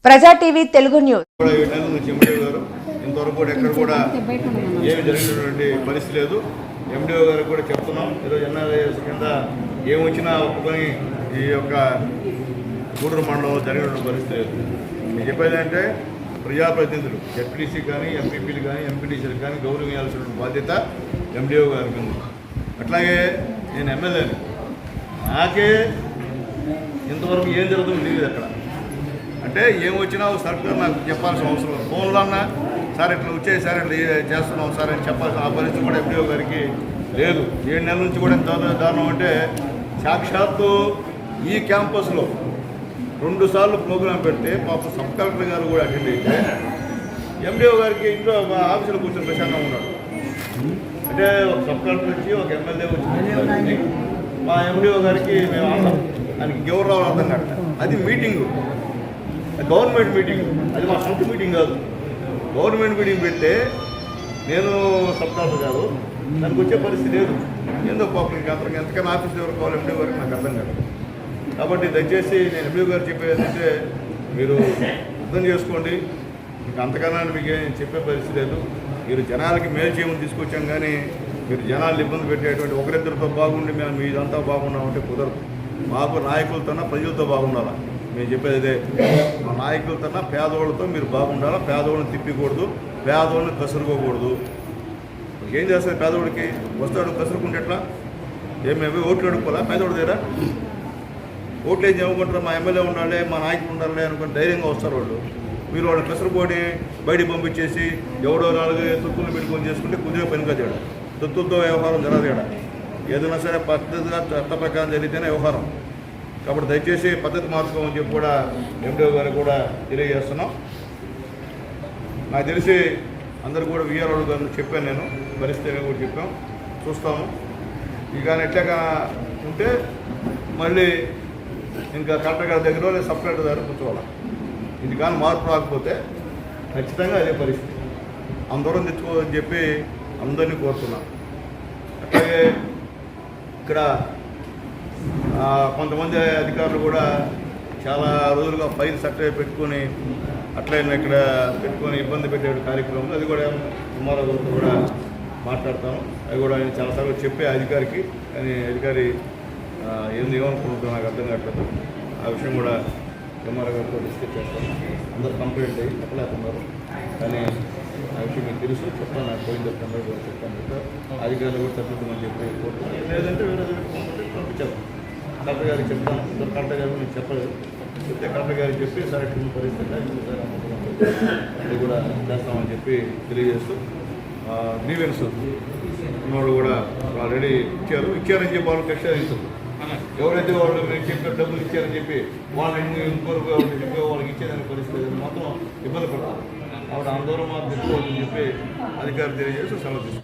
ప్రజా TV Telugu news. ఇంతవరకు కూడా ఎక్కడ కూడా ఏమి జరిగినటువంటి పరిస్థితి లేదు. ఎండిఓ గారికి కూడా చెప్తున్నాం, ఈరోజు ఎన్ఆర్ఐఎస్ కింద ఏమొచ్చినా ఒప్పుకొని ఈ యొక్క గూడూరు మండలంలో జరిగినటువంటి పరిస్థితి లేదు. నేను చెప్పేది అంటే ప్రజాప్రతినిధులు జెడ్పీటీసీ కానీ ఎంపీపీలు కానీ ఎంపీటీసీలు కానీ గౌరవించాల్సిన బాధ్యత ఎండిఓ గారికి ఉంది. అట్లాగే నేను ఎమ్మెల్యేని, నాకే ఇంతవరకు ఏం జరుగుతుందో తెలియదు. అక్కడ అంటే ఏమొచ్చినా సర్కార్ నాకు చెప్పాల్సిన అవసరం లేదు. ఫోన్లో అన్నా సార్ ఇట్లా వచ్చాయి సార్ ఇట్లా చేస్తున్నాం సార్ అని చెప్పాల్సిన ఆ పరిస్థితి కూడా ఎండిఓ గారికి లేదు. 7 నెలల నుంచి కూడా ఎంత దారుణం అంటే సాక్షాత్తు ఈ క్యాంపస్లో 2 సార్లు ప్రోగ్రాం పెడితే పాప సబ్ కలెక్టర్ గారు కూడా అటెండ్ అయితే ఎండిఓ గారికి ఇంట్లో ఆఫీసులో కూర్చొని ప్రశాంతంగా ఉన్నాడు. అంటే ఒక సబ్ కలెక్టర్ వచ్చి ఒక ఎమ్మెల్యే వచ్చి మా ఎండిఓ గారికి మేము అన్నాం, ఆయనకి ఎవరు రావాలో అర్థం కాదు. అది మీటింగు, గవర్నమెంట్ మీటింగ్, అది మా సొంత మీటింగ్ కాదు. గవర్నమెంట్ మీటింగ్ పెడితే నేను సబ్ కలెక్టర్ కాదు, దానికి వచ్చే పరిస్థితి లేదు. ఏందో పాపం ఎంతకైనా ఆఫీస్ ఎవరు కావాలి ఎండిఓ గారికి నాకు అర్థం కాదు. కాబట్టి దయచేసి నేను ఎండిఓ గారు చెప్పేది ఏంటంటే మీరు అర్థం చేసుకోండి, మీకు అంతకన్నా మీకు ఏం చెప్పే పరిస్థితి లేదు. మీరు జనాలకి మేలు చేయమని తీసుకొచ్చాం, కానీ మీరు జనాలు ఇబ్బంది పెట్టేటువంటి ఒకరిద్దరితో బాగుండి మేము మీదంతా బాగున్నామంటే కుదరదు. మాకు నాయకులతోనా ప్రజలతో బాగుండాలా. మేము చెప్పేది అదే, మా నాయకులతోనా పేదవాళ్ళతో మీరు బాగుండాలా. పేదవాళ్ళని తిప్పకూడదు, పేదవాళ్ళని కసురుకోకూడదు. ఏం చేస్తారు పేదవాడికి? వస్తాడు కసురుకుంటే ఎట్లా? ఏమేమి ఓట్లు అడుక్కోవాలా పేదవాడి దగ్గర? ఓట్లు ఏం చేయకుంటారు, మా ఎమ్మెల్యే ఉండాలి మా నాయకులు ఉండాలి అనుకుని ధైర్యంగా వస్తారు వాళ్ళు. మీరు వాళ్ళని కసురుకొని బయటికి పంపించేసి ఎవడో 4 తొత్తులు పెట్టుకొని చేసుకుంటే కుదిరే పనిగా చేయడం. తొత్తులతో వ్యవహారం జరగదు. ఏదైనా సరే పద్ధతిగా చట్ట ప్రకారం జరిగితేనే వ్యవహారం. కాబట్టి దయచేసి పద్ధతి మార్చుకోమని చెప్పి కూడా ఎండిఓ గారికి కూడా తెలియజేస్తున్నాం. నాకు తెలిసి అందరూ కూడా వీఆర్ఓ గారిని చెప్పాను, నేను పరిస్థితి కూడా చెప్పాం, చూస్తాము. ఇక ఎట్లాగా ఉంటే మళ్ళీ ఇంకా కలెక్టర్ గారి దగ్గర లేదా సబ్ కలెక్టర్ దగ్గర కూర్చోవాలి. ఇది కానీ మార్పు రాకపోతే ఖచ్చితంగా అదే పరిస్థితి. అందరం తెచ్చుకోవాలని చెప్పి అందరినీ కోరుతున్నాం. అట్లాగే ఇక్కడ కొంతమంది అధికారులు కూడా చాలా రోజులుగా ఫైల్ సర్టిఫికేట్ పెట్టుకొని అట్లయినా ఇక్కడ పెట్టుకొని ఇబ్బంది పెట్టే కార్యక్రమం, అది కూడా కుమార గారితో కూడా మాట్లాడతాను. అది కూడా ఆయన చాలాసార్లు చెప్పే అధికారికి, కానీ అధికారి ఏమనుకుంటున్నా నాకు అర్థం కావట్లేదు. ఆ విషయం కూడా కుమార గారితో డిస్కస్ చేస్తాను. అందరూ కంప్లైంట్ అయ్యి చెప్పలేకున్నారు, కానీ ఆ విషయం మీకు తెలుసు, చెప్తాను. నాకు పోయిన అందరూ కూడా చెప్తాను. అధికారులు కూడా తప్పిద్దామని చెప్పి లేదంటే వేరే పంపించాను. కలెక్టర్ గారికి చెప్తాను. కలెక్టర్ గారికి నేను చెప్పలేదు, చెప్తే కలెక్టర్ గారికి చెప్పి సరే ఇటువంటి పరిస్థితి అది కూడా చేస్తామని చెప్పి తెలియజేస్తూ గ్రీవెన్స్ ఉన్నవాళ్ళు కూడా ఆల్రెడీ ఇచ్చారని చెప్పి వాళ్ళు కష్టాలు ఇస్తుంది. ఎవరైతే వాళ్ళు నేను చెప్పిన డబ్బులు ఇచ్చారని చెప్పి వాళ్ళని ఇంకొకరు వాళ్ళకి ఇచ్చేదాని పరిస్థితి మొత్తం ఇబ్బంది పడతారు. కాబట్టి ఆందోళన మాకు తెచ్చుకోవాలని చెప్పి అధికారులు తెలియజేస్తూ సెలవు తీసుకుంటారు.